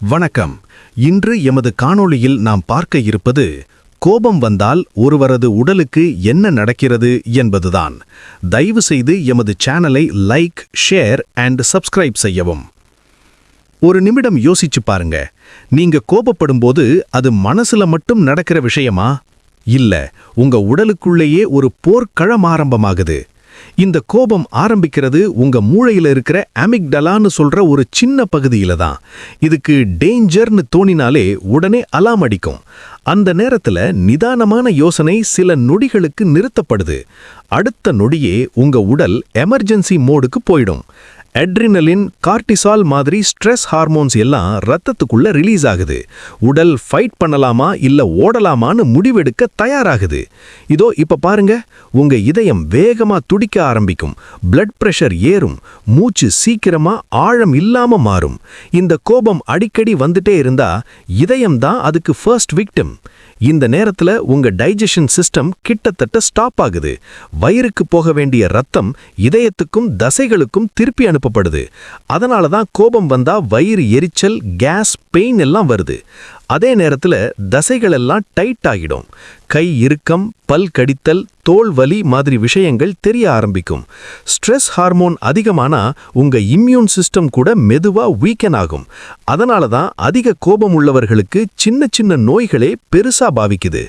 வணக்கம். இன்று எமது காணொளியில் நாம் பார்க்க இருப்பது கோபம் வந்தால் ஒருவரது உடலுக்கு என்ன நடக்கிறது என்பதுதான். தயவு செய்து எமது சேனலை லைக், ஷேர் அண்ட் சப்ஸ்கிரைப் செய்யவும். ஒரு நிமிடம் யோசிச்சு பாருங்க. நீங்க கோபப்படும்போது அது மனசுல மட்டும் நடக்கிற விஷயமா? இல்ல, உங்க உடலுக்குள்ளேயே ஒரு போர்க்களம் ஆரம்பமாகுது. இந்த கோபம் ஆரம்பிக்கிறது உங்க மூளையில இருக்கிற அமிக்டலான்னு சொல்ற ஒரு சின்ன பகுதியில தான். இதுக்கு டேஞ்சர்னு தோணினாலே உடனே அலாம் அடிக்கும். அந்த நேரத்துல நிதானமான யோசனை சில நொடிகளுக்கு நிறுத்தப்படுது. அடுத்த நொடியே உங்க உடல் எமர்ஜென்சி மோடுக்கு போயிடும். அட்ரினலின், கார்டிசால் மாதிரி ஸ்ட்ரெஸ் ஹார்மோன்ஸ் எல்லாம் ரத்தத்துக்குள்ள ரிலீஸ் ஆகுது. உடல் ஃபைட் பண்ணலாமா இல்ல ஓடலாமான்னு முடிவெடுக்க தயாராகுது. இதோ இப்ப பாருங்க, உங்க இதயம் வேகமா துடிக்க ஆரம்பிக்கும், பிளட் பிரஷர் ஏறும், மூச்சு சீக்கிரமா ஆழம் இல்லாம மாறும். இந்த கோபம் அடிக்கடி வந்துட்டே இருந்தா இதயம் தான் அதுக்கு ஃபர்ஸ்ட் விக்டிம். இந்த நேரத்துல உங்க டைஜஷன் சிஸ்டம் கிட்டத்தட்ட ஸ்டாப் ஆகுது. வயிறுக்கு போக வேண்டிய ரத்தம் இதயத்துக்கும் தசைகளுக்கும் திருப்பி அனுப்பப்படுது. அதனால தான் கோபம் வந்தா வயிறு எரிச்சல், கேஸ், பெயின் எல்லாம் வருது. அதே நேரத்துல தசைகள் எல்லாம் டைட் ஆகிடும். கை இறுக்கம், பல் கடித்தல், தோல் வலி மாதிரி விஷயங்கள் தெரிய ஆரம்பிக்கும். ஸ்ட்ரெஸ் ஹார்மோன் அதிகமானா உங்க இம்யூன் சிஸ்டம் கூட மெதுவா வீக்கன் ஆகும். அதனால தான் அதிக கோபம் உள்ளவர்களுக்கு சின்ன சின்ன நோய்களே பெருசா பாவிக்குது.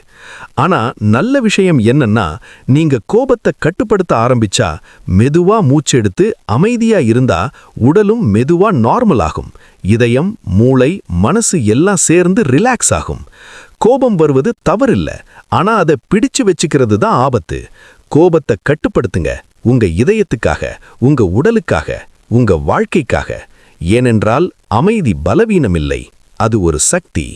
ஆனா நல்ல விஷயம் என்னன்னா, நீங்க கோபத்தை கட்டுப்படுத்த ஆரம்பிச்சா, மெதுவா மூச்செடுத்து அமைதியா இருந்தா உடலும் மெதுவா நார்மல் ஆகும். இதயம், மூளை, மனசு எல்லாம் சேர்ந்து ரிலாக்ஸ் ஆகும். கோபம் வருவது தவறில்ல, ஆனா அதை பிடிச்சு வச்சுக்கிறது தான் ஆபத்து. கோபத்தை கட்டுப்படுத்துங்க, உங்க இதயத்துக்காக, உங்க உடலுக்காக, உங்க வாழ்க்கைக்காக. ஏனென்றால் அமைதி பலவீனமில்லை, அது ஒரு சக்தி.